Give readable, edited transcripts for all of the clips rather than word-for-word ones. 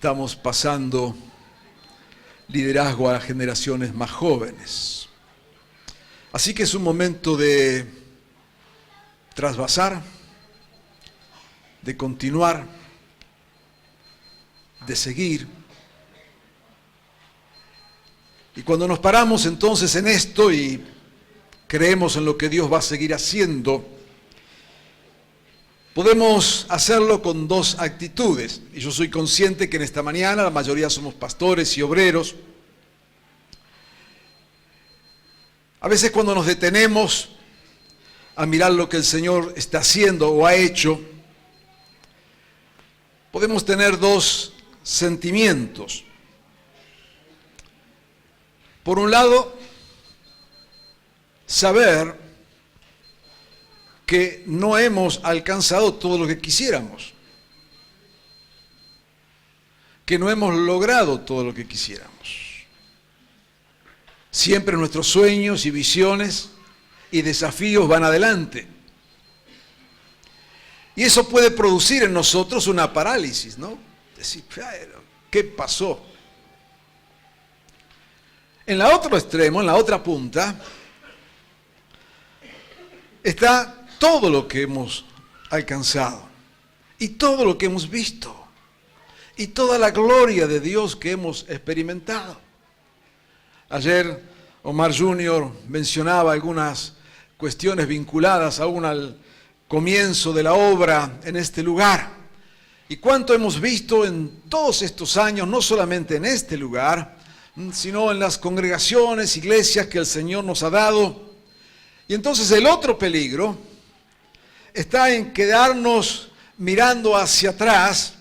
Estamos pasando liderazgo a las generaciones más jóvenes. Así que es un momento de trasvasar, de continuar, de seguir. Y cuando nos paramos entonces en esto y creemos en lo que Dios va a seguir haciendo, podemos hacerlo con dos actitudes. Y yo soy consciente que en esta mañana la mayoría somos pastores y obreros. A veces cuando nos detenemos a mirar lo que el Señor está haciendo o ha hecho, podemos tener dos sentimientos. Por un lado, saber que no hemos alcanzado todo lo que quisiéramos, que no hemos logrado todo lo que quisiéramos. Siempre nuestros sueños y visiones y desafíos van adelante. Y eso puede producir en nosotros una parálisis, ¿no? Decir, ¿qué pasó? En la otro extremo, en la otra punta, está todo lo que hemos alcanzado y todo lo que hemos visto y toda la gloria de Dios que hemos experimentado. Ayer Omar Jr. mencionaba algunas cuestiones vinculadas aún al comienzo de la obra en este lugar. Y cuánto hemos visto en todos estos años, no solamente en este lugar, sino en las congregaciones, iglesias que el Señor nos ha dado. Y entonces el otro peligro está en quedarnos mirando hacia atrás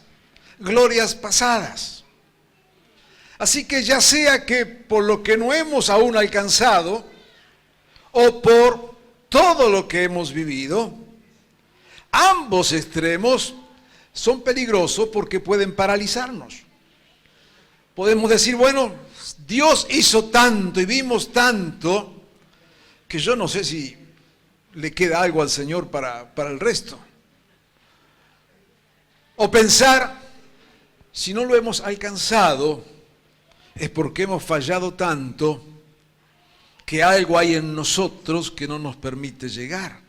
glorias pasadas. Así que ya sea que por lo que no hemos aún alcanzado o por todo lo que hemos vivido, ambos extremos son peligrosos porque pueden paralizarnos. Podemos decir, bueno, Dios hizo tanto y vimos tanto que yo no sé si le queda algo al Señor para el resto. O pensar, si no lo hemos alcanzado, es porque hemos fallado tanto que algo hay en nosotros que no nos permite llegar.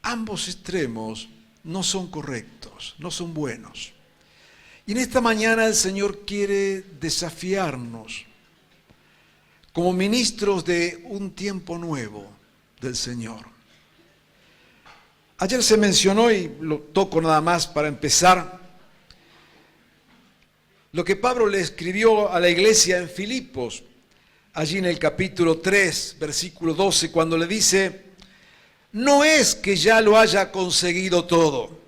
Ambos extremos no son correctos, no son buenos. Y en esta mañana el Señor quiere desafiarnos como ministros de un tiempo nuevo del Señor. Ayer se mencionó, y lo toco nada más para empezar, lo que Pablo le escribió a la iglesia en Filipos, allí en el capítulo 3, versículo 12, cuando le dice, no es que ya lo haya conseguido todo,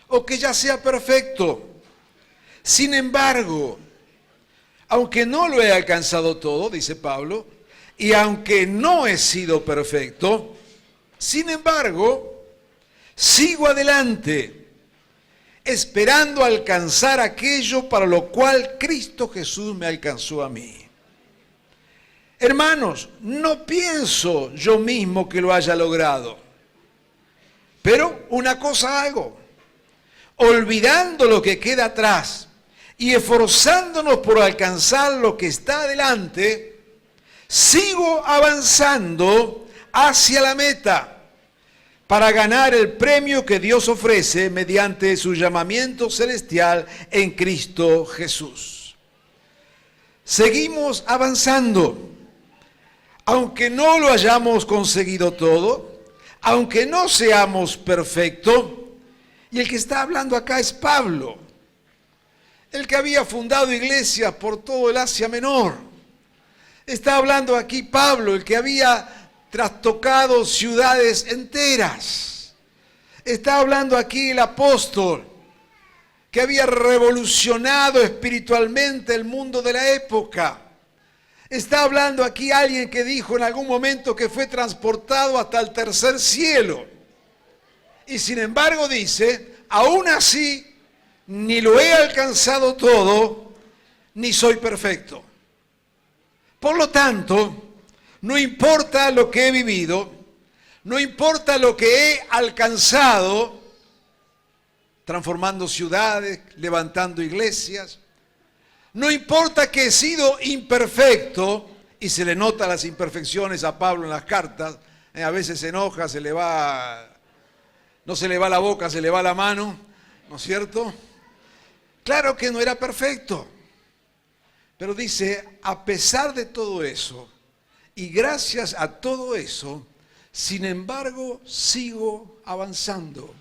o que ya sea perfecto. Sin embargo, aunque no lo he alcanzado todo, dice Pablo, y aunque no he sido perfecto, sin embargo, sigo adelante, esperando alcanzar aquello para lo cual Cristo Jesús me alcanzó a mí. Hermanos, no pienso yo mismo que lo haya logrado, pero una cosa hago, olvidando lo que queda atrás y esforzándonos por alcanzar lo que está adelante, sigo avanzando hacia la meta para ganar el premio que Dios ofrece mediante su llamamiento celestial en Cristo Jesús. Seguimos avanzando, aunque no lo hayamos conseguido todo, aunque no seamos perfectos. Y el que está hablando acá es Pablo, el que había fundado iglesias por todo el Asia Menor. Está hablando aquí Pablo, el que había trastocado ciudades enteras. Está hablando aquí el apóstol, que había revolucionado espiritualmente el mundo de la época. Está hablando aquí alguien que dijo en algún momento que fue transportado hasta el tercer cielo. Y sin embargo dice, aún así, ni lo he alcanzado todo, ni soy perfecto. Por lo tanto, no importa lo que he vivido, no importa lo que he alcanzado, transformando ciudades, levantando iglesias. No importa que he sido imperfecto, y se le nota las imperfecciones a Pablo en las cartas, a veces se enoja, no se le va la boca, se le va la mano, ¿no es cierto? Claro que no era perfecto, pero dice, a pesar de todo eso, y gracias a todo eso, sin embargo, sigo avanzando.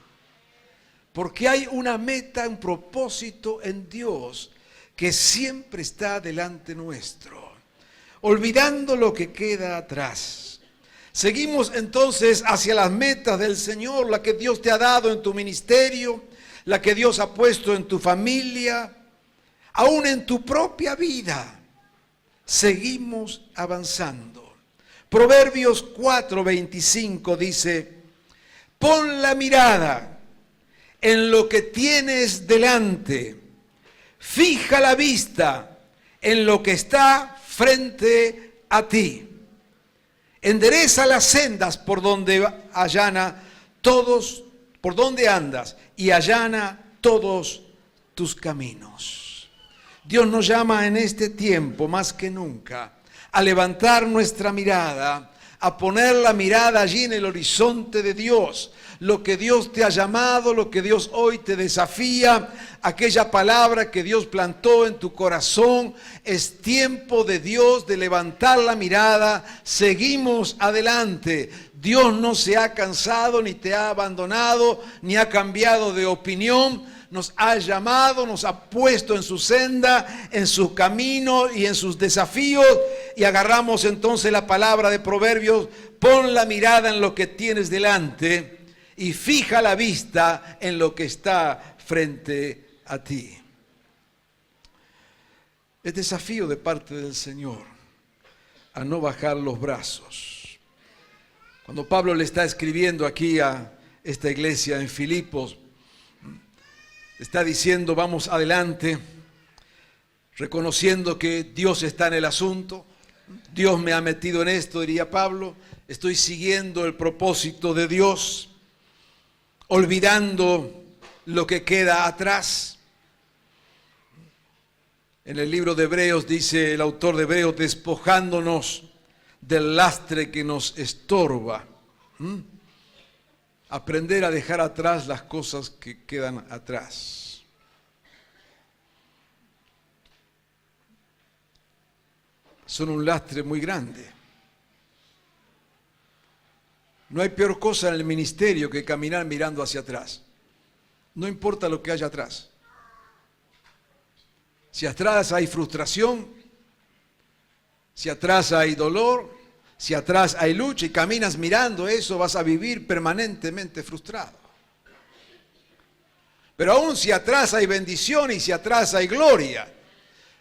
Porque hay una meta, un propósito en Dios que siempre está delante nuestro, olvidando lo que queda atrás. Seguimos entonces hacia las metas del Señor, la que Dios te ha dado en tu ministerio, la que Dios ha puesto en tu familia, aún en tu propia vida. Seguimos avanzando. Proverbios 4:25 dice, pon la mirada en lo que tienes delante, fija la vista en lo que está frente a ti. Endereza las sendas por donde andas y allana todos tus caminos. Dios nos llama en este tiempo más que nunca a levantar nuestra mirada, a poner la mirada allí en el horizonte de Dios. Lo que Dios te ha llamado, lo que Dios hoy te desafía, aquella palabra que Dios plantó en tu corazón, es tiempo de Dios de levantar la mirada. Seguimos adelante. Dios no se ha cansado, ni te ha abandonado, ni ha cambiado de opinión. Nos ha llamado, nos ha puesto en su senda, en su camino y en sus desafíos. Y agarramos entonces la palabra de Proverbios, pon la mirada en lo que tienes delante y fija la vista en lo que está frente a ti. Es desafío de parte del Señor a no bajar los brazos. Cuando Pablo le está escribiendo aquí a esta iglesia en Filipos, está diciendo, vamos adelante, reconociendo que Dios está en el asunto. Dios me ha metido en esto, diría Pablo. Estoy siguiendo el propósito de Dios, olvidando lo que queda atrás. En el libro de Hebreos dice el autor de Hebreos, despojándonos del lastre que nos estorba. Aprender a dejar atrás las cosas que quedan atrás. Son un lastre muy grande. No hay peor cosa en el ministerio que caminar mirando hacia atrás. No importa lo que haya atrás. Si atrás hay frustración, si atrás hay dolor, si atrás hay lucha y caminas mirando eso, vas a vivir permanentemente frustrado. Pero aún si atrás hay bendición y si atrás hay gloria,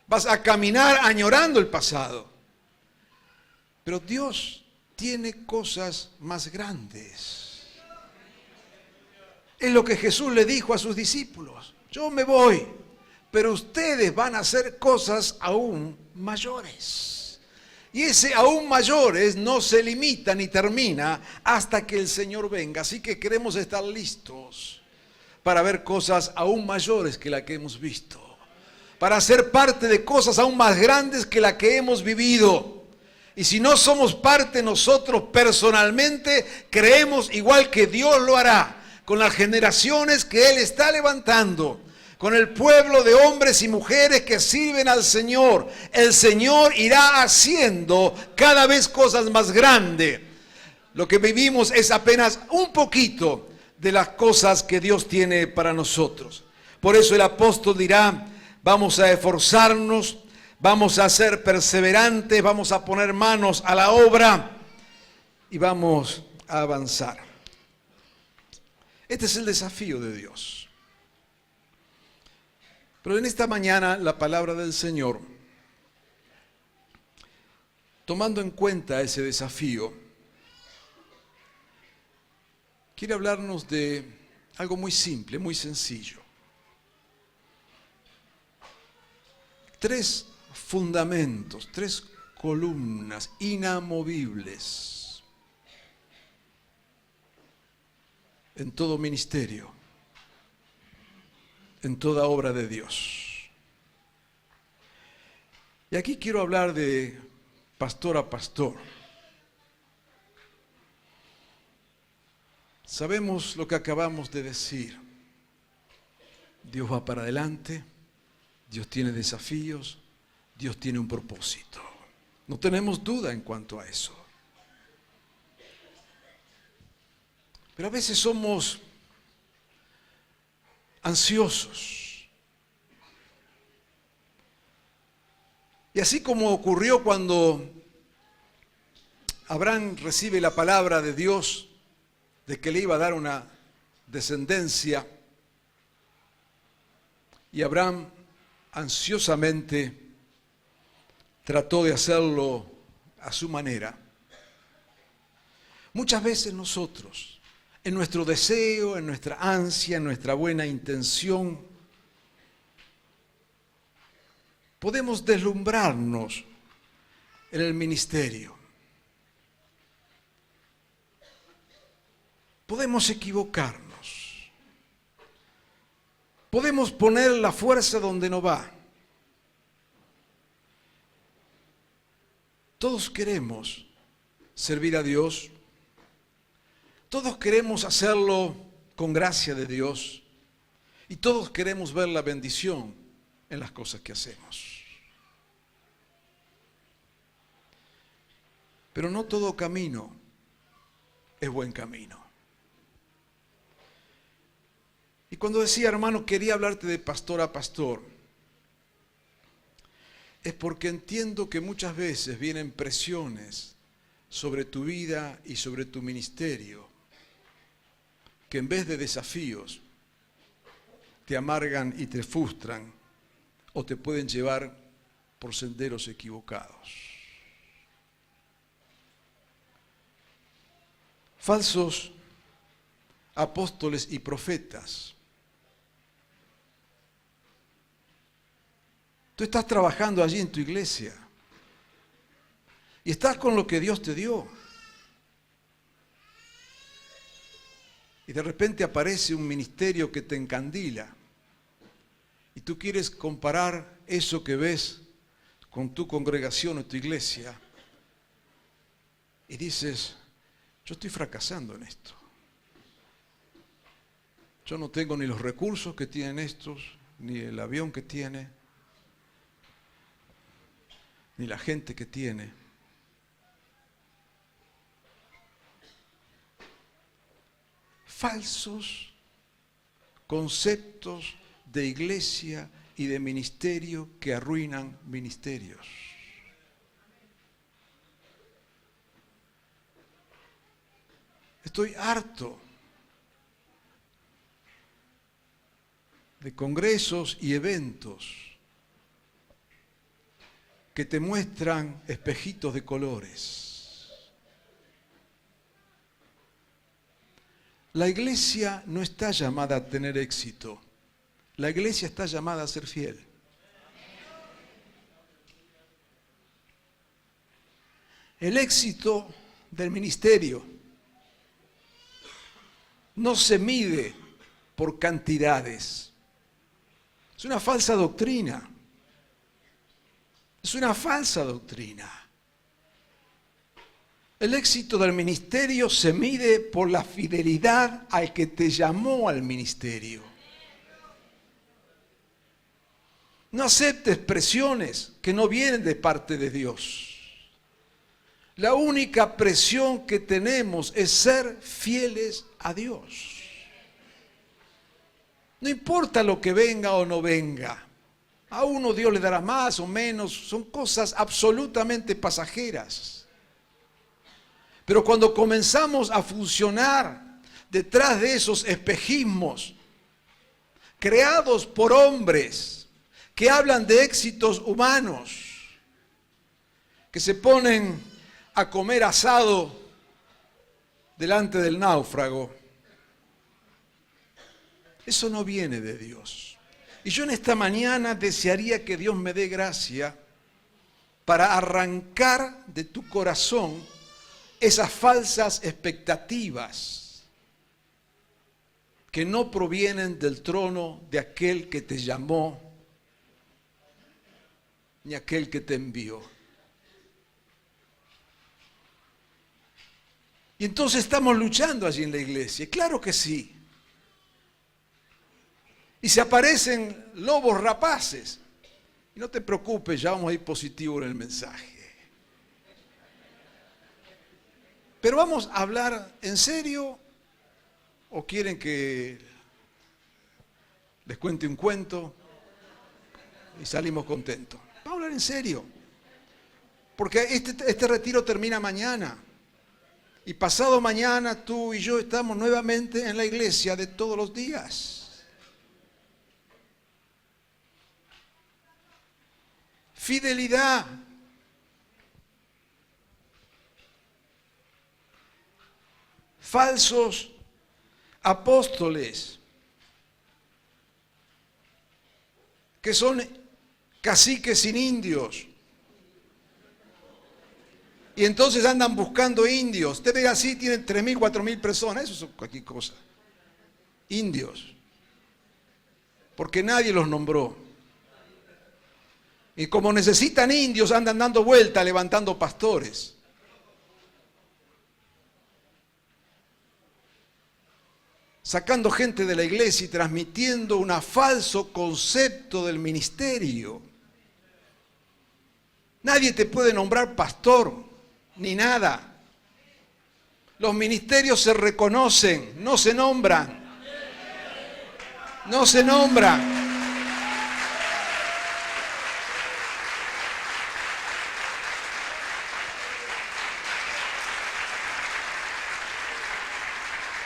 vas a caminar añorando el pasado. Pero Dios tiene cosas más grandes. Es lo que Jesús le dijo a sus discípulos. Yo me voy, pero ustedes van a hacer cosas aún mayores. Y ese aún mayores no se limita ni termina hasta que el Señor venga. Así que queremos estar listos para ver cosas aún mayores que la que hemos visto. Para ser parte de cosas aún más grandes que la que hemos vivido. Y si no somos parte nosotros personalmente, creemos igual que Dios lo hará con las generaciones que Él está levantando. Con el pueblo de hombres y mujeres que sirven al Señor. El Señor irá haciendo cada vez cosas más grandes. Lo que vivimos es apenas un poquito de las cosas que Dios tiene para nosotros. Por eso el apóstol dirá, vamos a esforzarnos, vamos a ser perseverantes, vamos a poner manos a la obra y vamos a avanzar. Este es el desafío de Dios. Pero en esta mañana la palabra del Señor, tomando en cuenta ese desafío, quiere hablarnos de algo muy simple, muy sencillo. 3 fundamentos, 3 columnas inamovibles en todo ministerio. en toda obra de Dios. Y aquí quiero hablar de pastor a pastor. Sabemos lo que acabamos de decir. Dios va para adelante, Dios tiene desafíos, Dios tiene un propósito. No tenemos duda en cuanto a eso. Pero a veces somos ansiosos. Y así como ocurrió cuando Abraham recibe la palabra de Dios de que le iba a dar una descendencia, y Abraham ansiosamente trató de hacerlo a su manera. Muchas veces nosotros, en nuestro deseo, en nuestra ansia, en nuestra buena intención, podemos deslumbrarnos en el ministerio. Podemos equivocarnos. Podemos poner la fuerza donde no va. Todos queremos servir a Dios. Todos queremos hacerlo con gracia de Dios. Y todos queremos ver la bendición en las cosas que hacemos. Pero no todo camino es buen camino. Y cuando decía, hermano, quería hablarte de pastor a pastor, es porque entiendo que muchas veces vienen presiones sobre tu vida y sobre tu ministerio, que en vez de desafíos, te amargan y te frustran, o te pueden llevar por senderos equivocados. Falsos apóstoles y profetas. Tú estás trabajando allí en tu iglesia y estás con lo que Dios te dio. Y de repente aparece un ministerio que te encandila y tú quieres comparar eso que ves con tu congregación o tu iglesia y dices, yo estoy fracasando en esto. Yo no tengo ni los recursos que tienen estos, ni el avión que tiene, ni la gente que tiene. Falsos conceptos de iglesia y de ministerio que arruinan ministerios. Estoy harto de congresos y eventos que te muestran espejitos de colores. La iglesia no está llamada a tener éxito. La iglesia está llamada a ser fiel. El éxito del ministerio no se mide por cantidades. Es una falsa doctrina. Es una falsa doctrina. El éxito del ministerio se mide por la fidelidad al que te llamó al ministerio. No aceptes presiones que no vienen de parte de Dios. La única presión que tenemos es ser fieles a Dios. No importa lo que venga o no venga. A uno Dios le dará más o menos, son cosas absolutamente pasajeras. Pero cuando comenzamos a funcionar detrás de esos espejismos creados por hombres que hablan de éxitos humanos, que se ponen a comer asado delante del náufrago, eso no viene de Dios. Y yo en esta mañana desearía que Dios me dé gracia para arrancar de tu corazón esas falsas expectativas que no provienen del trono de aquel que te llamó, ni aquel que te envió. Y entonces estamos luchando allí en la iglesia. Claro que sí. Y se aparecen lobos rapaces. Y no te preocupes, ya vamos a ir positivo en el mensaje. Pero vamos a hablar en serio, o quieren que les cuente un cuento y salimos contentos. Vamos a hablar en serio. Porque este retiro termina mañana. Y pasado mañana tú y yo estamos nuevamente en la iglesia de todos los días. Fidelidad. Falsos apóstoles que son caciques sin indios. Y entonces andan buscando indios. Usted ve así, tienen 3.000, 4.000 personas. Eso es cualquier cosa. Indios. Porque nadie los nombró. Y como necesitan indios, andan dando vuelta, levantando pastores. Sacando gente de la iglesia y transmitiendo un falso concepto del ministerio. Nadie te puede nombrar pastor. Ni nada. Los ministerios se reconocen, no se nombran. No se nombran.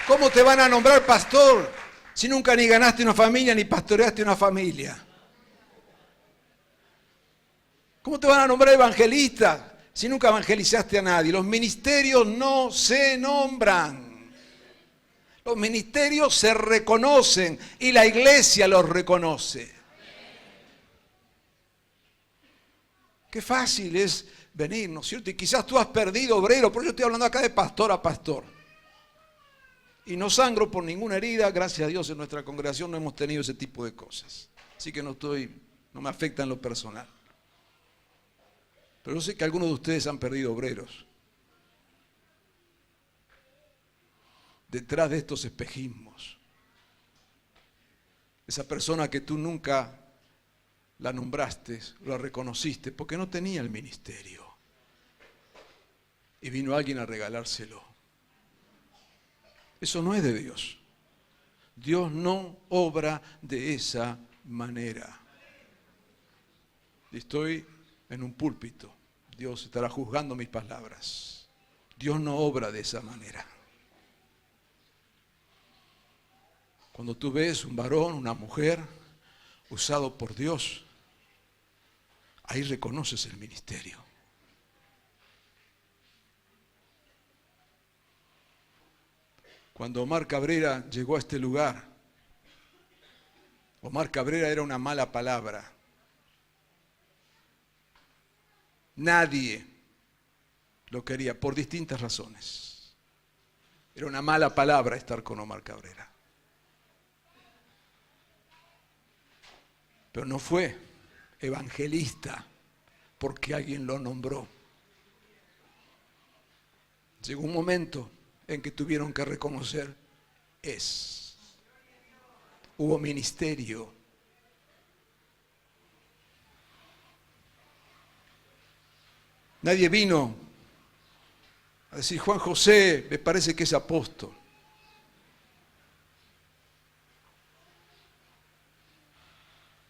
¿Cómo te van a nombrar pastor si nunca ni ganaste una familia ni pastoreaste una familia? ¿Cómo te van a nombrar evangelista si nunca evangelizaste a nadie? Los ministerios no se nombran. Los ministerios se reconocen y la iglesia los reconoce. Qué fácil es venir, ¿no es cierto? Y quizás tú has perdido obrero, pero yo estoy hablando acá de pastor a pastor. Y no sangro por ninguna herida, gracias a Dios en nuestra congregación no hemos tenido ese tipo de cosas. Así que no me afecta en lo personal. Pero yo sé que algunos de ustedes han perdido obreros. Detrás de estos espejismos. Esa persona que tú nunca la nombraste, la reconociste, porque no tenía el ministerio. Y vino alguien a regalárselo. Eso no es de Dios. Dios no obra de esa manera. Estoy en un púlpito. Dios estará juzgando mis palabras. Dios no obra de esa manera. Cuando tú ves un varón, una mujer, usado por Dios, ahí reconoces el ministerio. Cuando Omar Cabrera llegó a este lugar, Omar Cabrera era una mala palabra. Nadie lo quería por distintas razones. Era una mala palabra estar con Omar Cabrera. Pero no fue evangelista porque alguien lo nombró. Llegó un momento en que tuvieron que reconocer hubo ministerio. Nadie vino a decir, Juan José, me parece que es apóstol.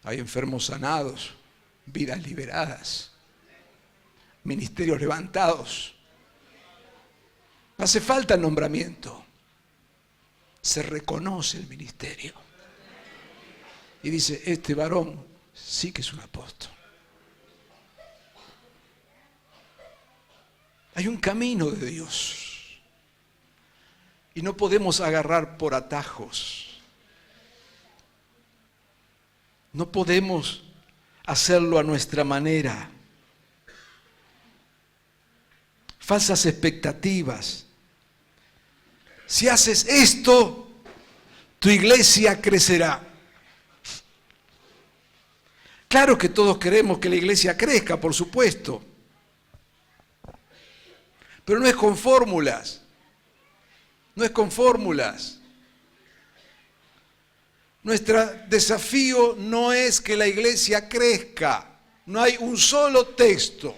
Hay enfermos sanados, vidas liberadas, ministerios levantados. No hace falta el nombramiento. Se reconoce el ministerio. Y dice, este varón sí que es un apóstol. Hay un camino de Dios. Y no podemos agarrar por atajos. No podemos hacerlo a nuestra manera. Falsas expectativas. Si haces esto, tu iglesia crecerá. Claro que todos queremos que la iglesia crezca, por supuesto. Pero no es con fórmulas. No es con fórmulas. Nuestro desafío no es que la iglesia crezca. No hay un solo texto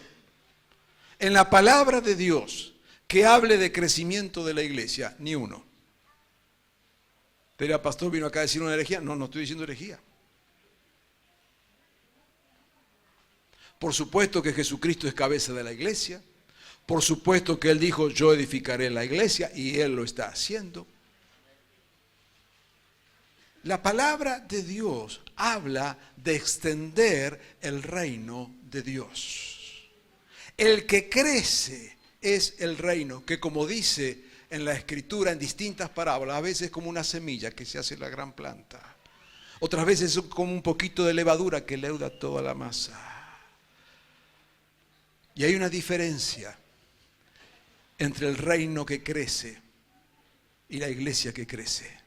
en la palabra de Dios que hable de crecimiento de la iglesia, ni uno. ¿Pero el pastor vino acá a decir una herejía? No, no estoy diciendo herejía. Por supuesto que Jesucristo es cabeza de la iglesia. Por supuesto que Él dijo, yo edificaré la iglesia, y Él lo está haciendo. La palabra de Dios habla de extender el reino de Dios. El que crece es el reino, que como dice en la Escritura, en distintas parábolas, a veces es como una semilla que se hace la gran planta. Otras veces es como un poquito de levadura que leuda toda la masa. Y hay una diferencia entre el reino que crece y la iglesia que crece.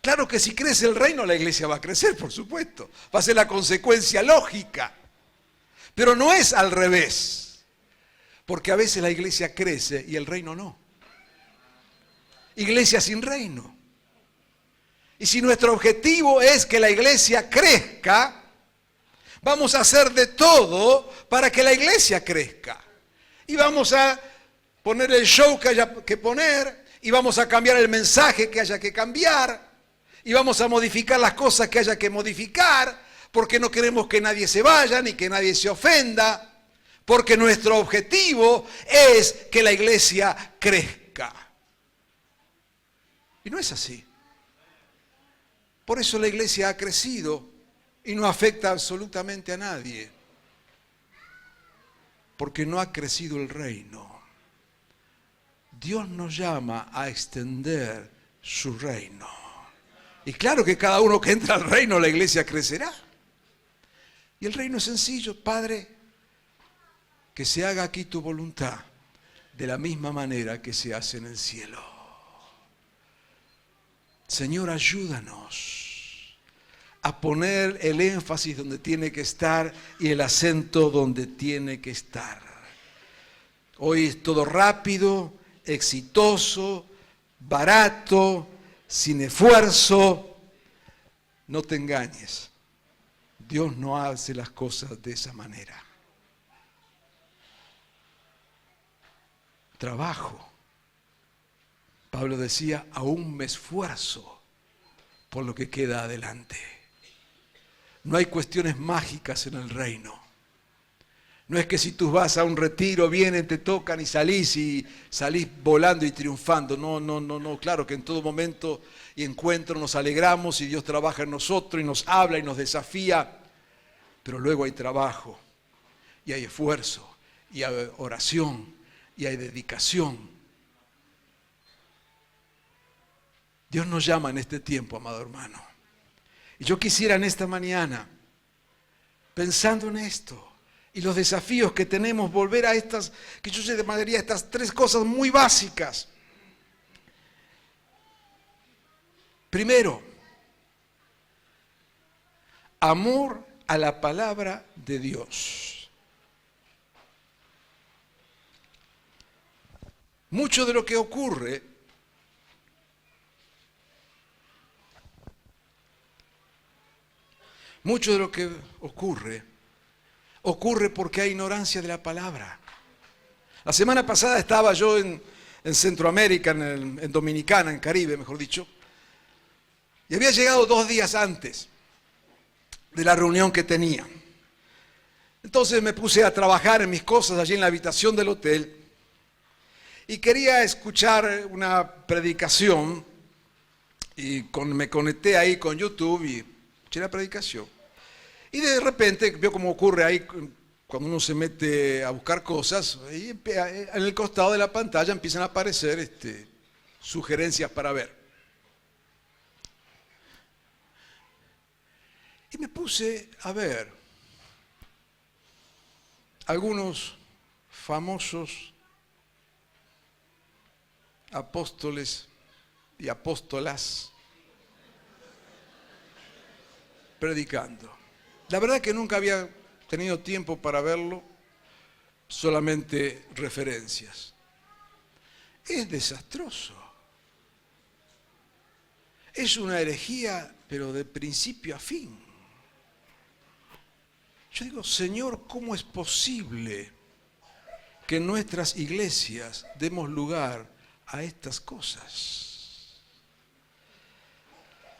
Claro que si crece el reino, la iglesia va a crecer, por supuesto. Va a ser la consecuencia lógica. Pero no es al revés. Porque a veces la iglesia crece y el reino no. Iglesia sin reino. Y si nuestro objetivo es que la iglesia crezca, vamos a hacer de todo para que la iglesia crezca. Y vamos a poner el show que haya que poner, y vamos a cambiar el mensaje que haya que cambiar, y vamos a modificar las cosas que haya que modificar, porque no queremos que nadie se vaya ni que nadie se ofenda, porque nuestro objetivo es que la iglesia crezca. Y no es así. Por eso la iglesia ha crecido y no afecta absolutamente a nadie, porque no ha crecido el reino. Dios nos llama a extender su reino. Y claro que cada uno que entra al reino, la iglesia crecerá. Y el reino es sencillo, Padre, que se haga aquí tu voluntad, de la misma manera que se hace en el cielo. Señor, ayúdanos a poner el énfasis donde tiene que estar y el acento donde tiene que estar. Hoy es todo rápido, exitoso, barato, sin esfuerzo. No te engañes. Dios no hace las cosas de esa manera. Trabajo. Pablo decía, aún me esfuerzo por lo que queda adelante. No hay cuestiones mágicas en el reino. No es que si tú vas a un retiro, vienen, te tocan y salís volando y triunfando. No. Claro que en todo momento y encuentro nos alegramos y Dios trabaja en nosotros y nos habla y nos desafía. Pero luego hay trabajo y hay esfuerzo y hay oración y hay dedicación. Dios nos llama en este tiempo, amado hermano. Y yo quisiera en esta mañana, pensando en esto, y los desafíos que tenemos, volver a estas, que yo llamaría estas tres cosas muy básicas. Primero, amor a la palabra de Dios. Mucho de lo que ocurre ocurre porque hay ignorancia de la palabra. La semana pasada estaba yo en Centroamérica, en Dominicana, en Caribe, mejor dicho, y había llegado 2 días antes de la reunión que tenía. Entonces me puse a trabajar en mis cosas allí en la habitación del hotel y quería escuchar una predicación y me conecté ahí con YouTube y escuché la predicación. Y de repente, veo cómo ocurre ahí cuando uno se mete a buscar cosas, y en el costado de la pantalla empiezan a aparecer sugerencias para ver. Y me puse a ver algunos famosos apóstoles y apóstolas predicando. La verdad que nunca había tenido tiempo para verlo, solamente referencias. Es desastroso. Es una herejía, pero de principio a fin. Yo digo, Señor, ¿cómo es posible que en nuestras iglesias demos lugar a estas cosas?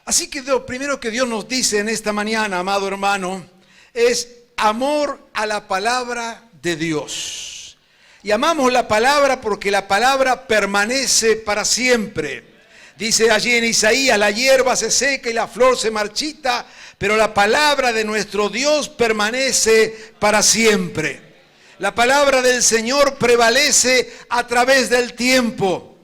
Así que lo primero que Dios nos dice en esta mañana, amado hermano, es amor a la palabra de Dios. Y amamos la palabra porque la palabra permanece para siempre. Dice allí en Isaías, la hierba se seca y la flor se marchita, pero la palabra de nuestro Dios permanece para siempre. La palabra del Señor prevalece a través del tiempo.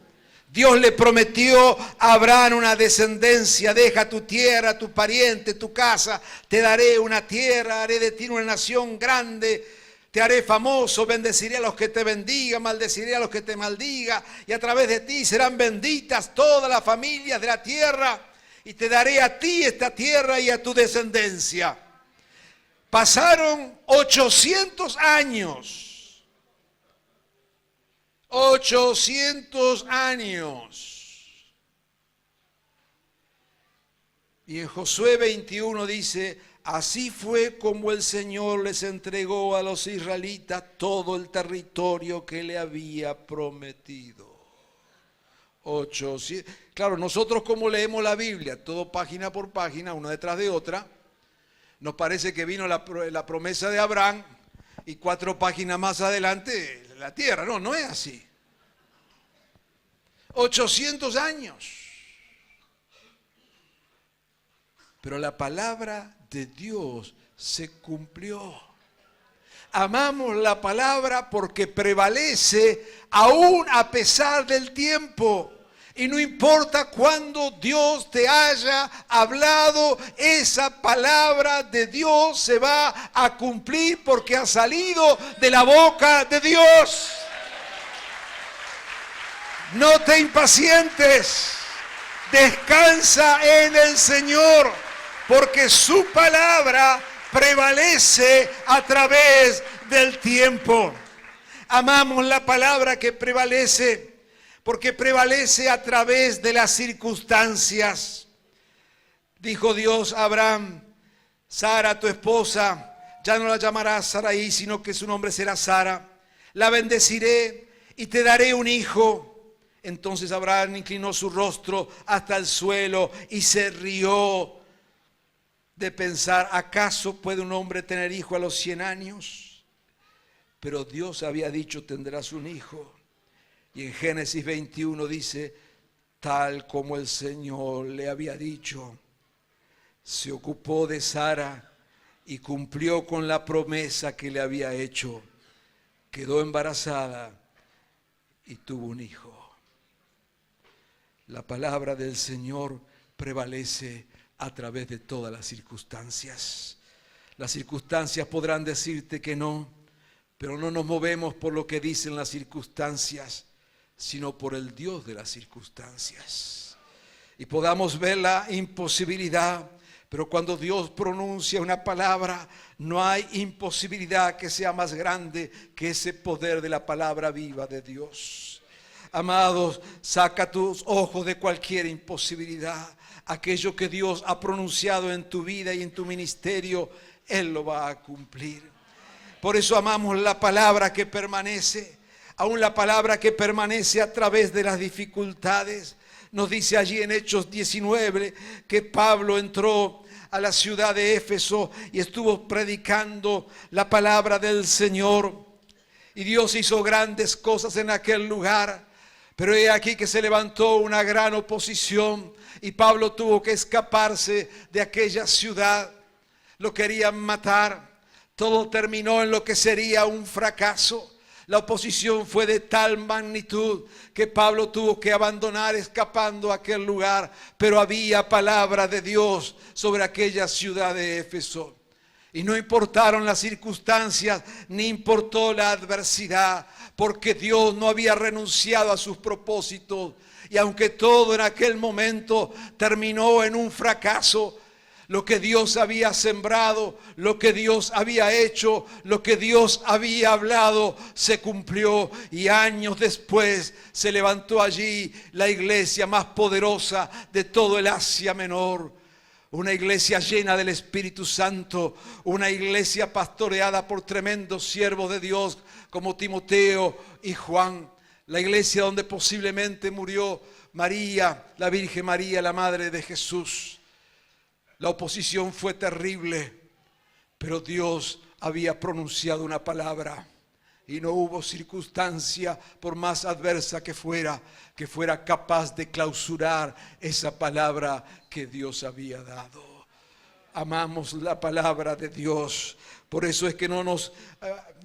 Dios le prometió a Abraham una descendencia: deja tu tierra, tu pariente, tu casa, te daré una tierra, haré de ti una nación grande, te haré famoso, bendeciré a los que te bendigan, maldeciré a los que te maldigan, y a través de ti serán benditas todas las familias de la tierra, y te daré a ti esta tierra y a tu descendencia. Pasaron 800 años. 800 años. Y en Josué 21 dice: así fue como el Señor les entregó a los israelitas todo el territorio que le había prometido. 800. Claro, nosotros como leemos la Biblia, todo página por página, una detrás de otra, nos parece que vino la promesa de Abraham y 4 páginas más adelante la tierra. No, no es así. 800 años. Pero la palabra de Dios se cumplió. Amamos la palabra porque prevalece aún a pesar del tiempo. Y no importa cuándo Dios te haya hablado, esa palabra de Dios se va a cumplir porque ha salido de la boca de Dios. No te impacientes, descansa en el Señor, porque su palabra prevalece a través del tiempo. Amamos la palabra que prevalece, porque prevalece a través de las circunstancias. Dijo Dios a Abraham: Sara, tu esposa, ya no la llamarás Sarai, sino que su nombre será Sara. La bendeciré y te daré un hijo. Entonces Abraham inclinó su rostro hasta el suelo y se rió de pensar: ¿acaso puede un hombre tener hijo a los 100 años? Pero Dios había dicho: tendrás un hijo. Y en Génesis 21 dice: tal como el Señor le había dicho, se ocupó de Sara y cumplió con la promesa que le había hecho. Quedó embarazada y tuvo un hijo. La palabra del Señor prevalece a través de todas las circunstancias. Las circunstancias podrán decirte que no, pero no nos movemos por lo que dicen las circunstancias, sino por el Dios de las circunstancias. Y podamos ver la imposibilidad, pero cuando Dios pronuncia una palabra, no hay imposibilidad que sea más grande que ese poder de la palabra viva de Dios. Amados, saca tus ojos de cualquier imposibilidad. Aquello que Dios ha pronunciado en tu vida y en tu ministerio, Él lo va a cumplir. Por eso amamos la palabra que permanece. Aún la palabra que permanece a través de las dificultades. Nos dice allí en Hechos 19 que Pablo entró a la ciudad de Éfeso y estuvo predicando la palabra del Señor. Y Dios hizo grandes cosas en aquel lugar. Pero he aquí que se levantó una gran oposición y Pablo tuvo que escaparse de aquella ciudad. Lo querían matar. Todo terminó en lo que sería un fracaso. La oposición fue de tal magnitud que Pablo tuvo que abandonar escapando a aquel lugar. Pero había palabra de Dios sobre aquella ciudad de Éfeso. Y no importaron las circunstancias, ni importó la adversidad, porque Dios no había renunciado a sus propósitos. Y aunque todo en aquel momento terminó en un fracaso, Lo que Dios había sembrado, lo que Dios había hecho, lo que Dios había hablado, se cumplió. Y años después se levantó allí la iglesia más poderosa de todo el Asia Menor. Una iglesia llena del Espíritu Santo, una iglesia pastoreada por tremendos siervos de Dios como Timoteo y Juan. La iglesia donde posiblemente murió María, la Virgen María, la madre de Jesús. La oposición fue terrible, pero Dios había pronunciado una palabra y no hubo circunstancia, por más adversa que fuera capaz de clausurar esa palabra que Dios había dado. Amamos la palabra de Dios. Por eso es que no nos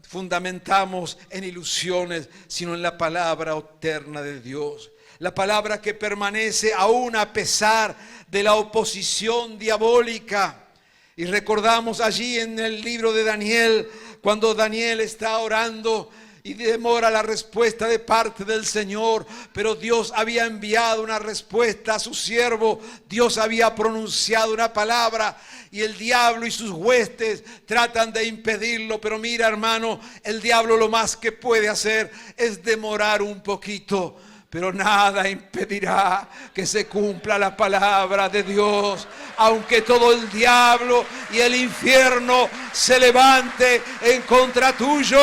fundamentamos en ilusiones, sino en la palabra eterna de Dios. La palabra que permanece aún a pesar de la oposición diabólica. Y recordamos allí en el libro de Daniel, cuando Daniel está orando y demora la respuesta de parte del Señor, pero Dios había enviado una respuesta a su siervo. Dios había pronunciado una palabra y el diablo y sus huestes tratan de impedirlo. Pero mira, hermano, el diablo lo más que puede hacer es demorar un poquito. Pero nada impedirá que se cumpla la palabra de Dios. Aunque todo el diablo y el infierno se levante en contra tuyo,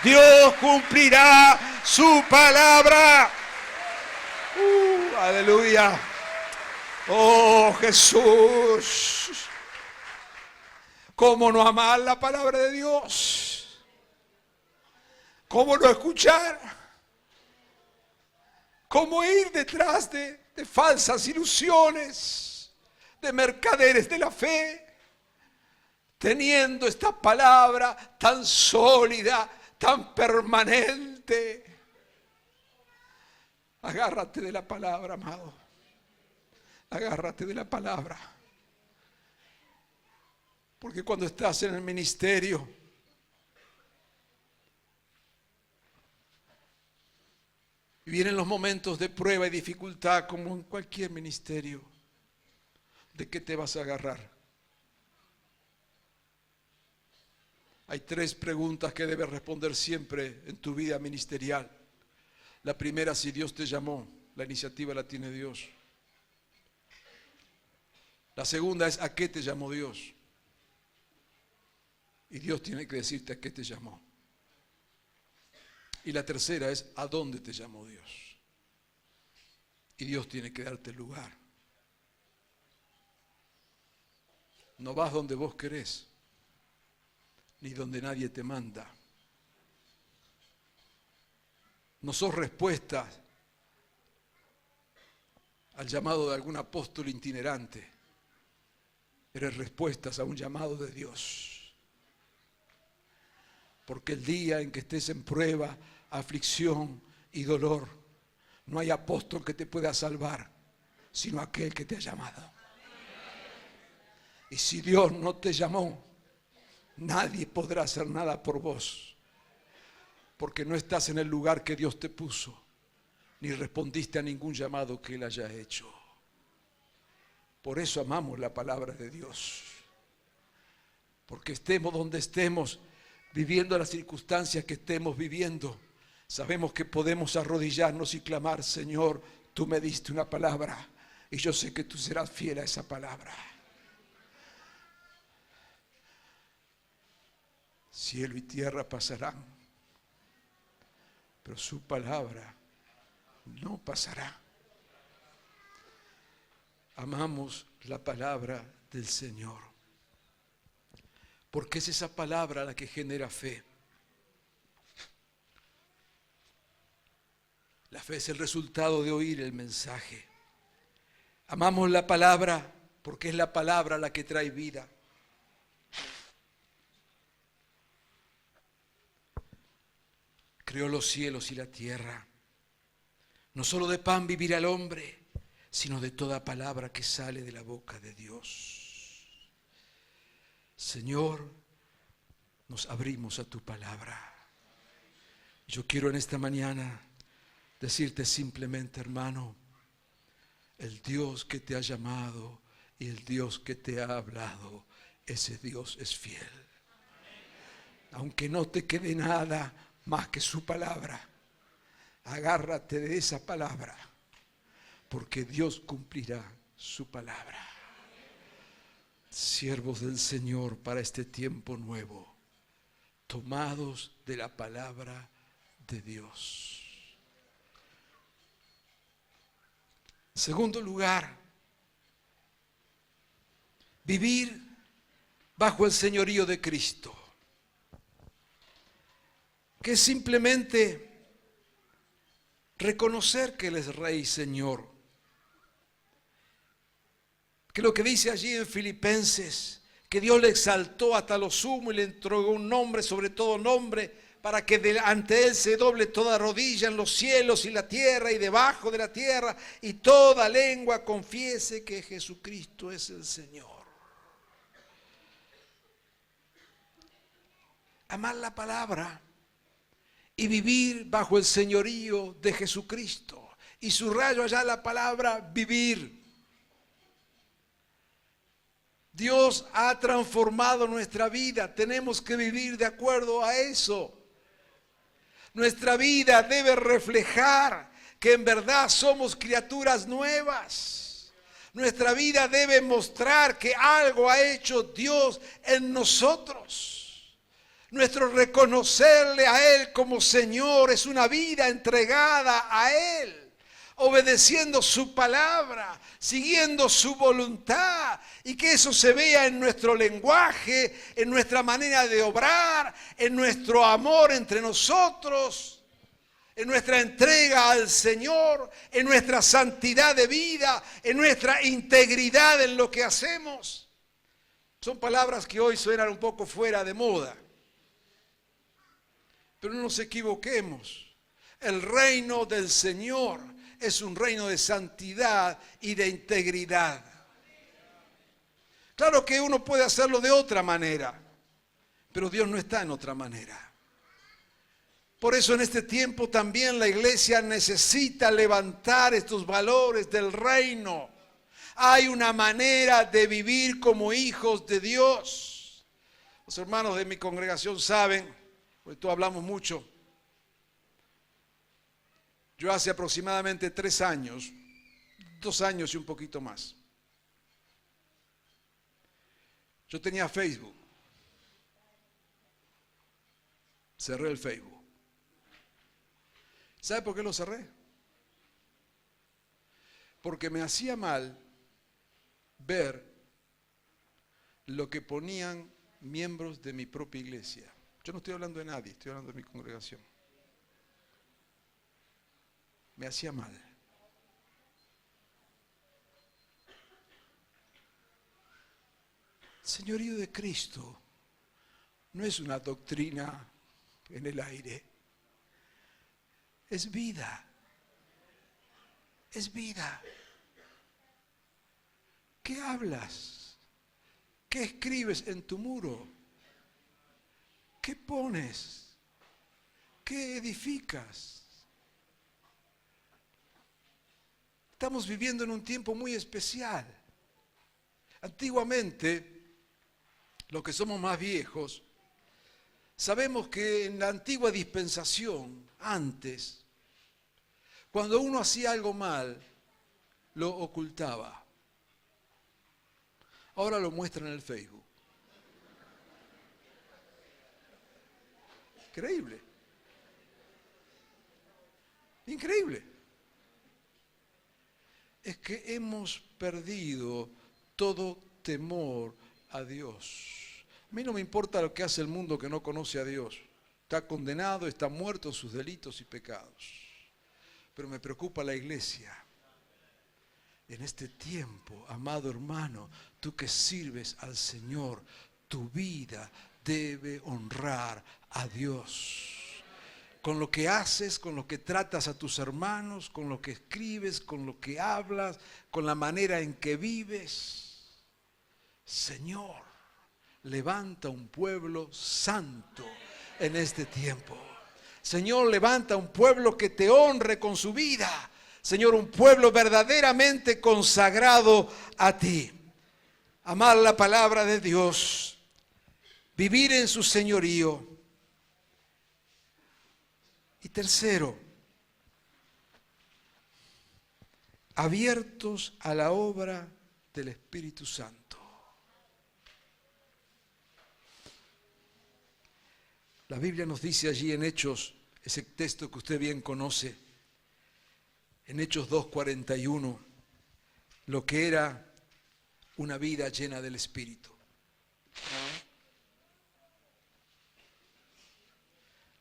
Dios cumplirá su palabra. Aleluya. Oh Jesús. ¿Cómo no amar la palabra de Dios? ¿Cómo no escuchar? ¿Cómo ir detrás de falsas ilusiones, de mercaderes de la fe, teniendo esta palabra tan sólida, tan permanente? Agárrate de la palabra, amado. Agárrate de la palabra. Porque cuando estás en el ministerio, y vienen los momentos de prueba y dificultad, como en cualquier ministerio, ¿de qué te vas a agarrar? Hay 3 preguntas que debes responder siempre en tu vida ministerial. La primera, si Dios te llamó, la iniciativa la tiene Dios. La segunda es, ¿a qué te llamó Dios? Y Dios tiene que decirte a qué te llamó. Y la tercera es, ¿a dónde te llamó Dios? Y Dios tiene que darte el lugar. No vas donde vos querés, ni donde nadie te manda. No sos respuesta al llamado de algún apóstol itinerante. Eres respuestas a un llamado de Dios. Porque el día en que estés en prueba, aflicción y dolor, no hay apóstol que te pueda salvar, sino aquel que te ha llamado. Y si Dios no te llamó, nadie podrá hacer nada por vos, porque no estás en el lugar que Dios te puso, ni respondiste a ningún llamado que Él haya hecho. Por eso amamos la palabra de Dios, porque estemos donde estemos, viviendo las circunstancias que estemos viviendo, sabemos que podemos arrodillarnos y clamar: Señor, tú me diste una palabra y yo sé que tú serás fiel a esa palabra. Cielo y tierra pasarán, pero su palabra no pasará. Amamos la palabra del Señor, porque es esa palabra la que genera fe. La fe es el resultado de oír el mensaje. Amamos la palabra porque es la palabra la que trae vida. Creó los cielos y la tierra. No solo de pan vivirá el hombre, sino de toda palabra que sale de la boca de Dios. Señor, nos abrimos a tu palabra. Yo quiero en esta mañana decirte simplemente, hermano, el Dios que te ha llamado Y el Dios que te ha hablado, ese Dios es fiel. Aunque no te quede nada más que su palabra, agárrate de esa palabra, porque Dios cumplirá su palabra. Siervos del Señor para este tiempo nuevo, tomados de la palabra de Dios. En segundo lugar, vivir bajo el señorío de Cristo, que es simplemente reconocer que Él es Rey y Señor. Que lo que dice allí en Filipenses, que Dios le exaltó hasta lo sumo y le entregó un nombre sobre todo nombre, para que ante Él se doble toda rodilla en los cielos y la tierra y debajo de la tierra, y toda lengua confiese que Jesucristo es el Señor. Amar la palabra y vivir bajo el señorío de Jesucristo. Y subrayo allá la palabra vivir. Dios ha transformado nuestra vida, tenemos que vivir de acuerdo a eso. Nuestra vida debe reflejar que en verdad somos criaturas nuevas. Nuestra vida debe mostrar que algo ha hecho Dios en nosotros. Nuestro reconocerle a Él como Señor es una vida entregada a Él, obedeciendo su palabra, siguiendo su voluntad, y que eso se vea en nuestro lenguaje, en nuestra manera de obrar, en nuestro amor entre nosotros, en nuestra entrega al Señor, en nuestra santidad de vida, en nuestra integridad en lo que hacemos. Son palabras que hoy suenan un poco fuera de moda. Pero no nos equivoquemos. El reino del Señor es un reino de santidad y de integridad. Claro que uno puede hacerlo de otra manera, pero Dios no está en otra manera. Por eso en este tiempo también la iglesia necesita levantar estos valores del reino. Hay una manera de vivir como hijos de Dios. Los hermanos de mi congregación saben, porque tú hablamos mucho. Yo hace aproximadamente 3 años, 2 años y un poquito más, yo tenía Facebook. Cerré el Facebook. ¿Sabe por qué lo cerré? Porque me hacía mal ver lo que ponían miembros de mi propia iglesia. Yo no estoy hablando de nadie, estoy hablando de mi congregación. Me hacía mal. El señorío de Cristo no es una doctrina en el aire. Es vida. Es vida. ¿Qué hablas? ¿Qué escribes en tu muro? ¿Qué pones? ¿Qué edificas? Estamos viviendo en un tiempo muy especial. Antiguamente, los que somos más viejos, sabemos que en la antigua dispensación, antes, cuando uno hacía algo mal, lo ocultaba. Ahora lo muestra en el Facebook. Increíble. Increíble. Es que hemos perdido todo temor a Dios. A mí no me importa lo que hace el mundo que no conoce a Dios. Está condenado, está muerto en sus delitos y pecados. Pero me preocupa la iglesia. En este tiempo, amado hermano, tú que sirves al Señor, tu vida debe honrar a Dios. Con lo que haces, con lo que tratas a tus hermanos, con lo que escribes, con lo que hablas, con la manera en que vives. Señor, levanta un pueblo santo en este tiempo. Señor, levanta un pueblo que te honre con su vida. Señor, un pueblo verdaderamente consagrado a ti. amar la palabra de Dios, vivir en su señorío. Y tercero, abiertos a la obra del Espíritu Santo. La Biblia nos dice allí en Hechos, ese texto que usted bien conoce, en Hechos 2:41, lo que era una vida llena del Espíritu.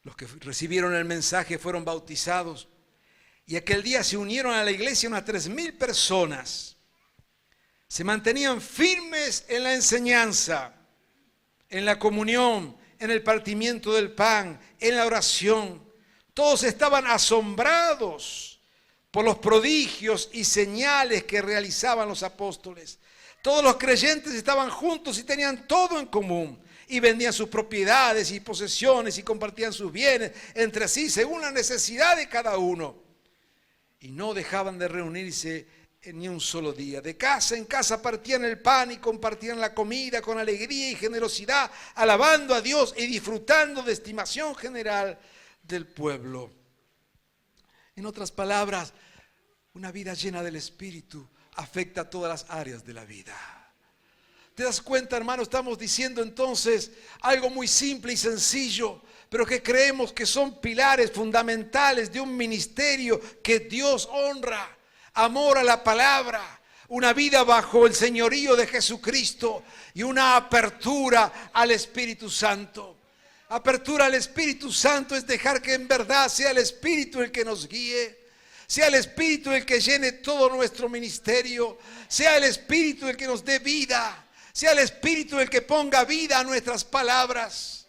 Los que recibieron el mensaje fueron bautizados y aquel día se unieron a la iglesia unas 3,000 personas. Se mantenían firmes en la enseñanza, en la comunión, en el partimiento del pan, en la oración. Todos estaban asombrados por los prodigios y señales que realizaban los apóstoles. Todos los creyentes estaban juntos y tenían todo en común. Y vendían sus propiedades y posesiones y compartían sus bienes entre sí según la necesidad de cada uno. Y no dejaban de reunirse en ni un solo día. De casa en casa partían el pan y compartían la comida con alegría y generosidad, alabando a Dios y disfrutando de estimación general del pueblo. En otras palabras, una vida llena del Espíritu afecta a todas las áreas de la vida. ¿Te das cuenta, hermano? Estamos diciendo entonces algo muy simple y sencillo, pero que creemos que son pilares fundamentales de un ministerio que Dios honra. Amor a la palabra, una vida bajo el señorío de Jesucristo y una apertura al Espíritu Santo. Apertura al Espíritu Santo es dejar que en verdad sea el Espíritu el que nos guíe. Sea el Espíritu el que llene todo nuestro ministerio. Sea el Espíritu el que nos dé vida. Sea el Espíritu el que ponga vida a nuestras palabras.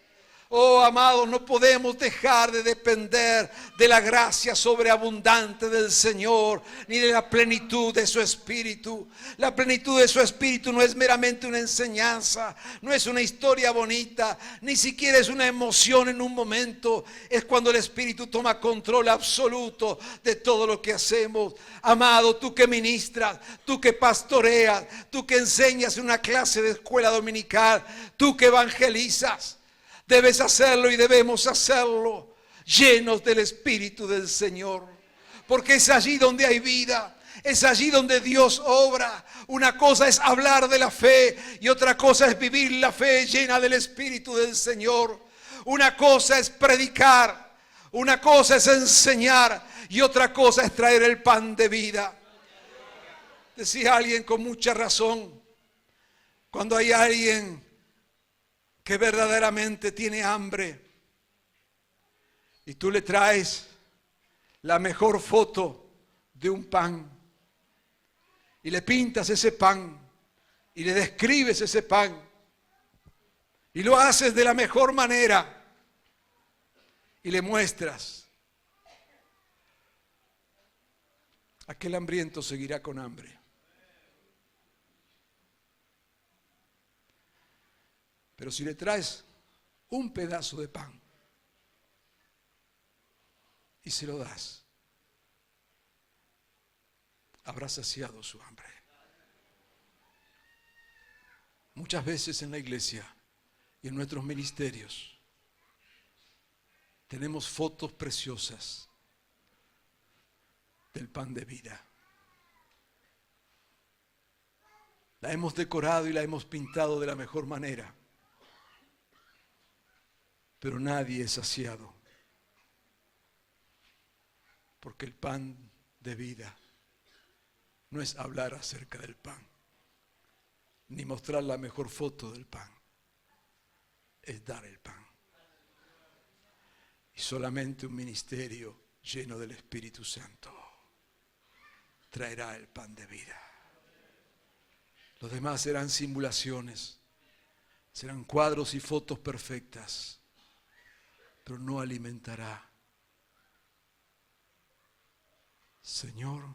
Oh, amados, no podemos dejar de depender de la gracia sobreabundante del Señor, ni de la plenitud de su Espíritu. La plenitud de su Espíritu no es meramente una enseñanza, no es una historia bonita, ni siquiera es una emoción en un momento. Es cuando el Espíritu toma control absoluto de todo lo que hacemos. Amado, tú que ministras, tú que pastoreas, tú que enseñas en una clase de escuela dominical, tú que evangelizas, debes hacerlo y debemos hacerlo llenos del Espíritu del Señor, porque es allí donde hay vida, es allí donde Dios obra. Una cosa es hablar de la fe y otra cosa es vivir la fe llena del Espíritu del Señor. Una cosa es predicar, una cosa es enseñar y otra cosa es traer el pan de vida. Decía alguien con mucha razón, cuando hay alguien que verdaderamente tiene hambre y tú le traes la mejor foto de un pan y le pintas ese pan y le describes ese pan y lo haces de la mejor manera y le muestras, aquel hambriento seguirá con hambre. Pero si le traes un pedazo de pan y se lo das, habrá saciado su hambre. Muchas veces en la iglesia y en nuestros ministerios tenemos fotos preciosas del pan de vida. La hemos decorado y la hemos pintado de la mejor manera. Pero nadie es saciado, porque el pan de vida no es hablar acerca del pan, ni mostrar la mejor foto del pan, es dar el pan. Y solamente un ministerio lleno del Espíritu Santo traerá el pan de vida. Los demás serán simulaciones, serán cuadros y fotos perfectas, pero no alimentará. Señor,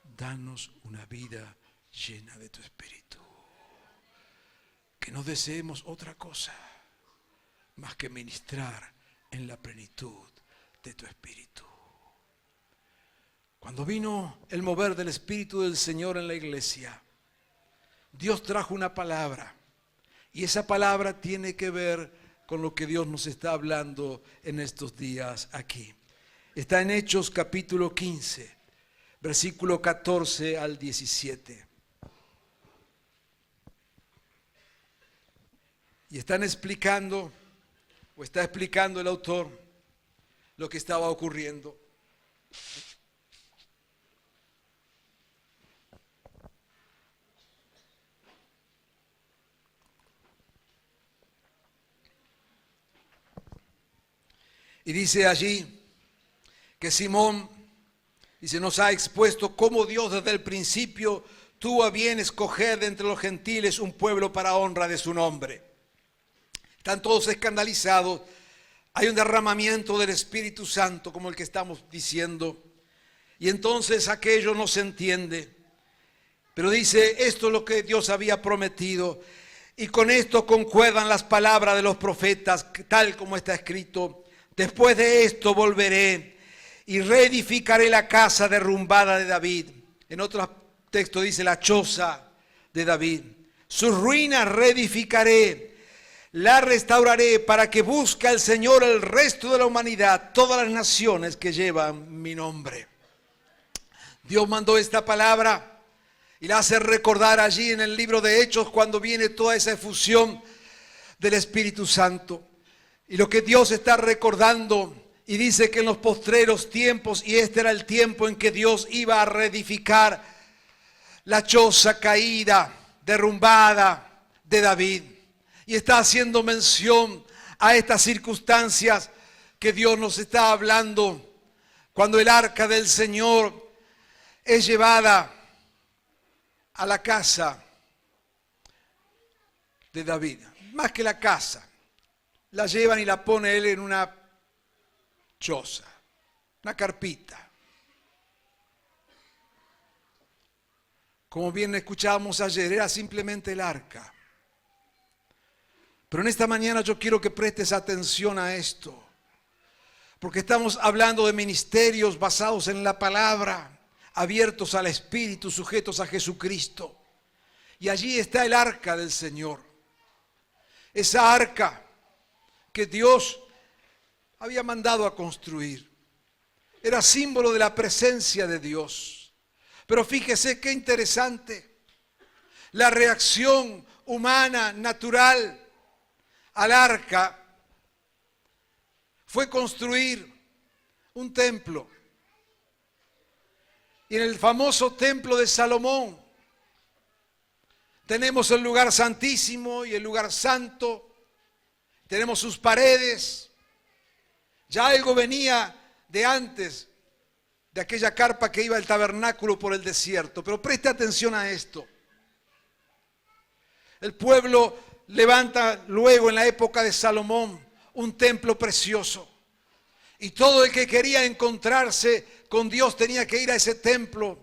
danos una vida llena de tu Espíritu. Que no deseemos otra cosa más que ministrar en la plenitud de tu Espíritu. Cuando vino el mover del Espíritu del Señor en la iglesia, Dios trajo una palabra. Y esa palabra tiene que ver con lo que Dios nos está hablando en estos días aquí. Está en Hechos capítulo 15, versículo 14 al 17. Y están explicando, o está explicando el autor, lo que estaba ocurriendo. Y dice allí que Simón, dice, nos ha expuesto cómo Dios desde el principio tuvo a bien escoger de entre los gentiles un pueblo para honra de su nombre. Están todos escandalizados. Hay un derramamiento del Espíritu Santo como el que estamos diciendo. Y entonces aquello no se entiende. Pero dice, esto es lo que Dios había prometido. Y con esto concuerdan las palabras de los profetas, tal como está escrito. Después de esto volveré y reedificaré la casa derrumbada de David. En otro texto dice la choza de David. Sus ruinas reedificaré, la restauraré para que busque al Señor el resto de la humanidad, todas las naciones que llevan mi nombre. Dios mandó esta palabra y la hace recordar allí en el libro de Hechos cuando viene toda esa efusión del Espíritu Santo. Y lo que Dios está recordando, y dice que en los postreros tiempos, y este era el tiempo en que Dios iba a reedificar la choza caída, derrumbada de David. Y está haciendo mención a estas circunstancias que Dios nos está hablando cuando el arca del Señor es llevada a la casa de David. Más que la casa. La llevan y la pone él en una choza, una carpita. Como bien escuchábamos ayer, era simplemente el arca. Pero en esta mañana yo quiero que prestes atención a esto, porque estamos hablando de ministerios basados en la palabra, abiertos al Espíritu, sujetos a Jesucristo. Y allí está el arca del Señor. Esa arca que Dios había mandado a construir. Era símbolo de la presencia de Dios. Pero fíjese qué interesante. La reacción humana, natural, al arca fue construir un templo. Y en el famoso templo de Salomón tenemos el lugar santísimo y el lugar santo. Tenemos sus paredes. Ya algo venía de antes, de aquella carpa que iba al tabernáculo por el desierto. Pero preste atención a esto. El pueblo levanta luego en la época de Salomón un templo precioso. Y todo el que quería encontrarse con Dios tenía que ir a ese templo.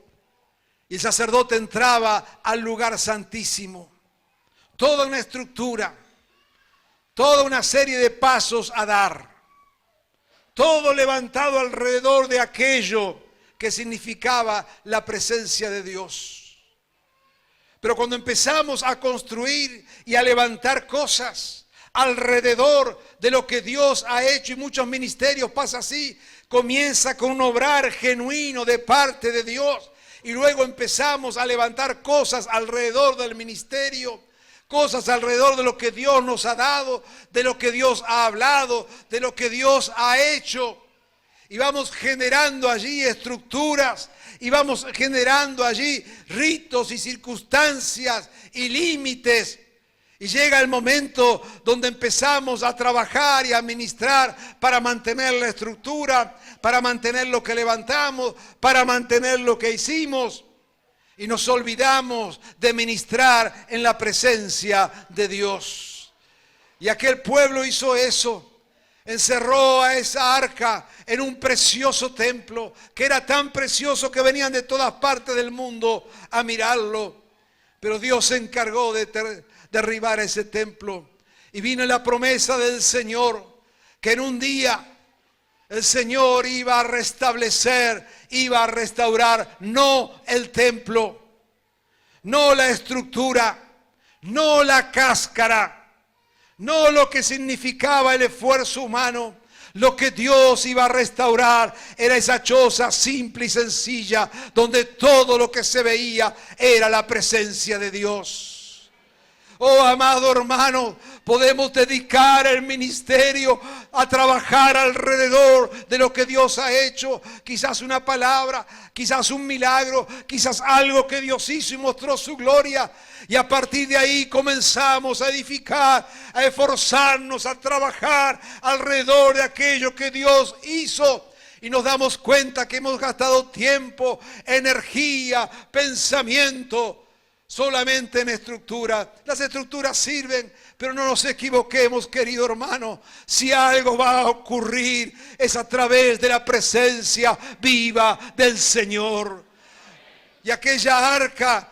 Y el sacerdote entraba al lugar santísimo. Toda una estructura. Toda una serie de pasos a dar. Todo levantado alrededor de aquello que significaba la presencia de Dios. Pero cuando empezamos a construir y a levantar cosas alrededor de lo que Dios ha hecho, y muchos ministerios pasa así, comienza con un obrar genuino de parte de Dios, y luego empezamos a levantar cosas alrededor del ministerio, cosas alrededor de lo que Dios nos ha dado, de lo que Dios ha hablado, de lo que Dios ha hecho. Y vamos generando allí estructuras, y vamos generando allí ritos y circunstancias y límites. Y llega el momento donde empezamos a trabajar y a ministrar para mantener la estructura, para mantener lo que levantamos, para mantener lo que hicimos. Y nos olvidamos de ministrar en la presencia de Dios. Y aquel pueblo hizo eso. Encerró a esa arca en un precioso templo, que era tan precioso que venían de todas partes del mundo a mirarlo. Pero Dios se encargó de derribar ese templo. Y vino la promesa del Señor, que en un día el Señor iba a restablecer, iba a restaurar, no el templo, no la estructura, no la cáscara, no lo que significaba el esfuerzo humano. Lo que Dios iba a restaurar era esa choza simple y sencilla, donde todo lo que se veía era la presencia de Dios. Oh, amado hermano, podemos dedicar el ministerio a trabajar alrededor de lo que Dios ha hecho. Quizás una palabra, quizás un milagro, quizás algo que Dios hizo y mostró su gloria. Y a partir de ahí comenzamos a edificar, a esforzarnos, a trabajar alrededor de aquello que Dios hizo. Y nos damos cuenta que hemos gastado tiempo, energía, pensamiento solamente en estructura. Las estructuras sirven, pero no nos equivoquemos, querido hermano. Si algo va a ocurrir, es a través de la presencia viva del Señor. Y aquella arca,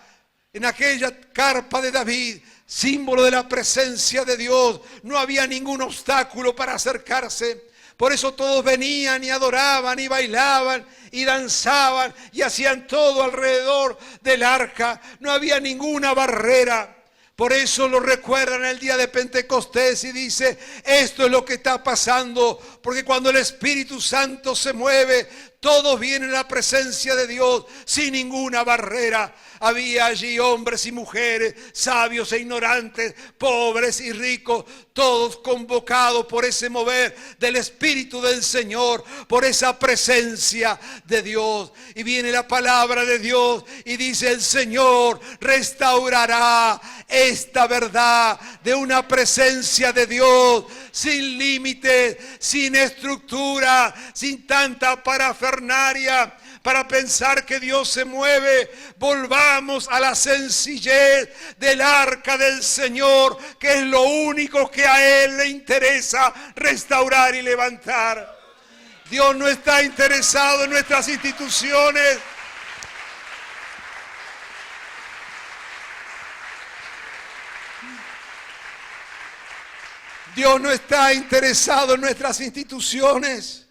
en aquella carpa de David, símbolo de la presencia de Dios, no había ningún obstáculo para acercarse. Por eso todos venían y adoraban y bailaban y danzaban y hacían todo alrededor del arca. No había ninguna barrera. Por eso lo recuerdan el día de Pentecostés y dice, esto es lo que está pasando, porque cuando el Espíritu Santo se mueve, todos vienen a la presencia de Dios sin ninguna barrera. Había allí hombres y mujeres, sabios e ignorantes, pobres y ricos, todos convocados por ese mover del Espíritu del Señor, por esa presencia de Dios. Y viene la palabra de Dios y dice, el Señor restaurará esta verdad de una presencia de Dios sin límites, sin estructura, sin tanta parafernaria. Para pensar que Dios se mueve, volvamos a la sencillez del arca del Señor, que es lo único que a Él le interesa restaurar y levantar. Dios no está interesado en nuestras instituciones. Dios no está interesado en nuestras instituciones.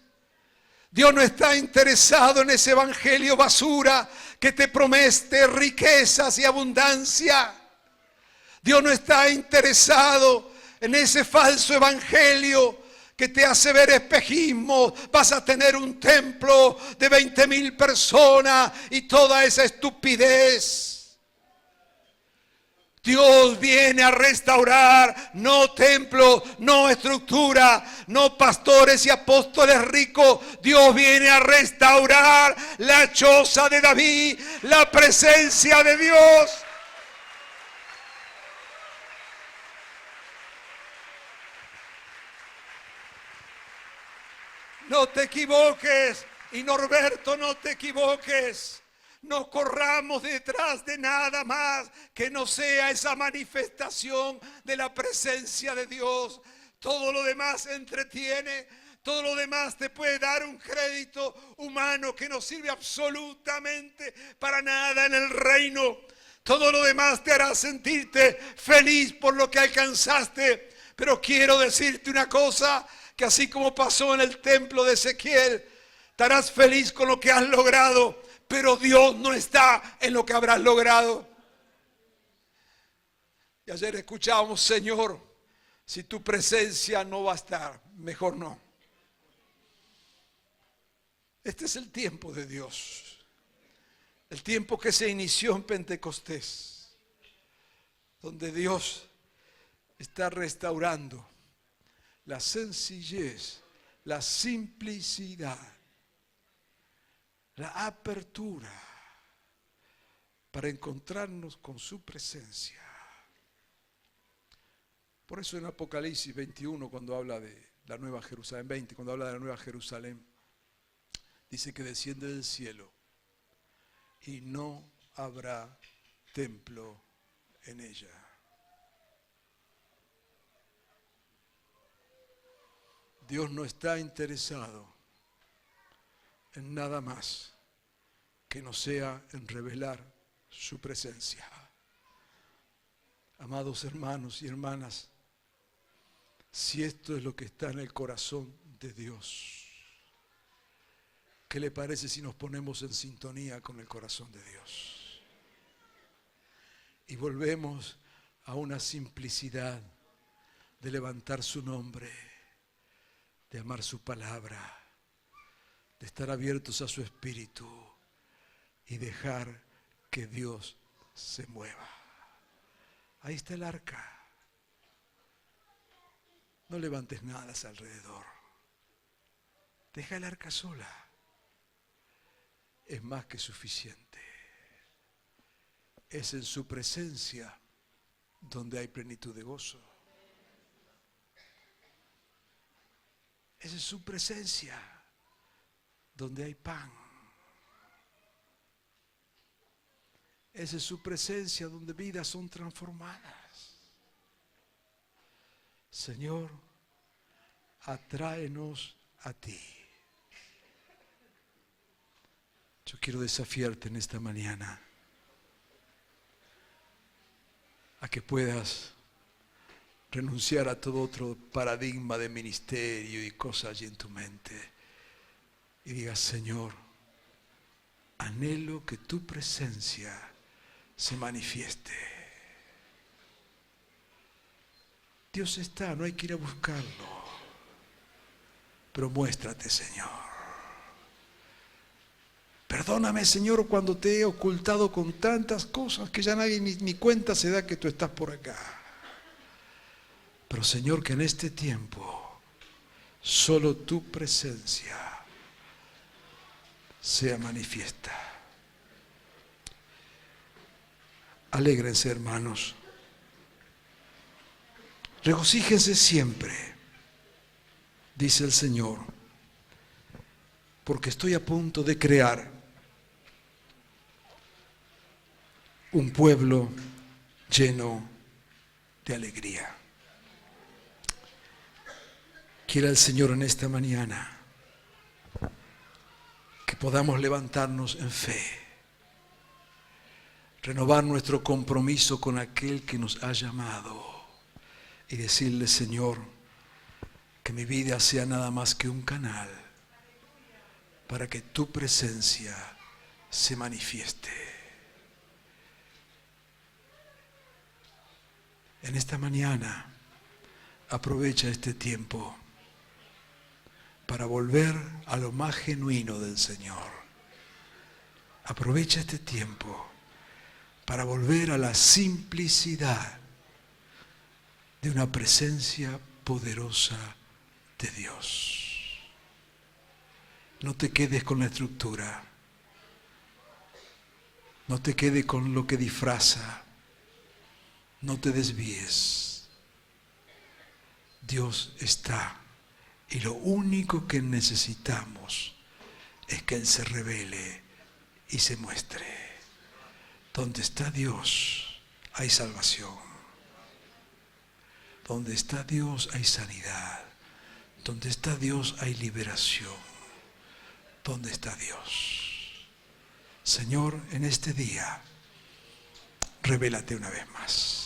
Dios no está interesado en ese evangelio basura que te promete riquezas y abundancia. Dios no está interesado en ese falso evangelio que te hace ver espejismo. Vas a tener un templo de 20,000 personas y toda esa estupidez. Dios viene a restaurar, no templo, no estructura, no pastores y apóstoles ricos. Dios viene a restaurar la choza de David, la presencia de Dios. No te equivoques, y Norberto, no te equivoques. No corramos detrás de nada más que no sea esa manifestación de la presencia de Dios. Todo lo demás entretiene, todo lo demás te puede dar un crédito humano que no sirve absolutamente para nada en el reino. Todo lo demás te hará sentirte feliz por lo que alcanzaste. Pero quiero decirte una cosa, que así como pasó en el templo de Ezequiel, estarás feliz con lo que has logrado. Pero Dios no está en lo que habrás logrado. Y ayer escuchábamos, Señor, si tu presencia no va a estar, mejor no. Este es el tiempo de Dios. El tiempo que se inició en Pentecostés. Donde Dios está restaurando la sencillez, la simplicidad, la apertura para encontrarnos con su presencia. Por eso en Apocalipsis 21, cuando habla de la Nueva Jerusalén, 20, cuando habla de la Nueva Jerusalén, dice que desciende del cielo y no habrá templo en ella. Dios no está interesado en nada más que no sea en revelar su presencia. Amados hermanos y hermanas, si esto es lo que está en el corazón de Dios, ¿qué le parece si nos ponemos en sintonía con el corazón de Dios? Y volvemos a una simplicidad de levantar su nombre, de amar su palabra, de estar abiertos a su espíritu y dejar que Dios se mueva. Ahí está el arca. No levantes nada alrededor. Deja el arca sola. Es más que suficiente. Es en su presencia donde hay plenitud de gozo. Es en su presencia donde hay pan. Es en su presencia donde vidas son transformadas. Señor, atráenos a ti. Yo quiero desafiarte en esta mañana a que puedas renunciar a todo otro paradigma de ministerio y cosas allí en tu mente y digas: Señor, anhelo que tu presencia se manifieste. Dios está, no hay que ir a buscarlo, pero muéstrate, Señor. Perdóname, Señor, cuando te he ocultado con tantas cosas que ya nadie ni cuenta se da que tú estás por acá. Pero, Señor, que en este tiempo solo tu presencia sea manifiesta. Alégrense, hermanos. Regocíjense siempre, dice el Señor, porque estoy a punto de crear un pueblo lleno de alegría. Quiera el Señor en esta mañana que podamos levantarnos en fe, renovar nuestro compromiso con aquel que nos ha llamado y decirle: Señor, que mi vida sea nada más que un canal para que tu presencia se manifieste. En esta mañana, aprovecha este tiempo para volver a lo más genuino del Señor. Aprovecha este tiempo para volver a la simplicidad de una presencia poderosa de Dios. No te quedes con la estructura. No te quedes con lo que disfraza. No te desvíes. Dios está. Y lo único que necesitamos es que Él se revele y se muestre. Donde está Dios hay salvación. Donde está Dios hay sanidad. Donde está Dios hay liberación. Donde está Dios. Señor, en este día, revélate una vez más.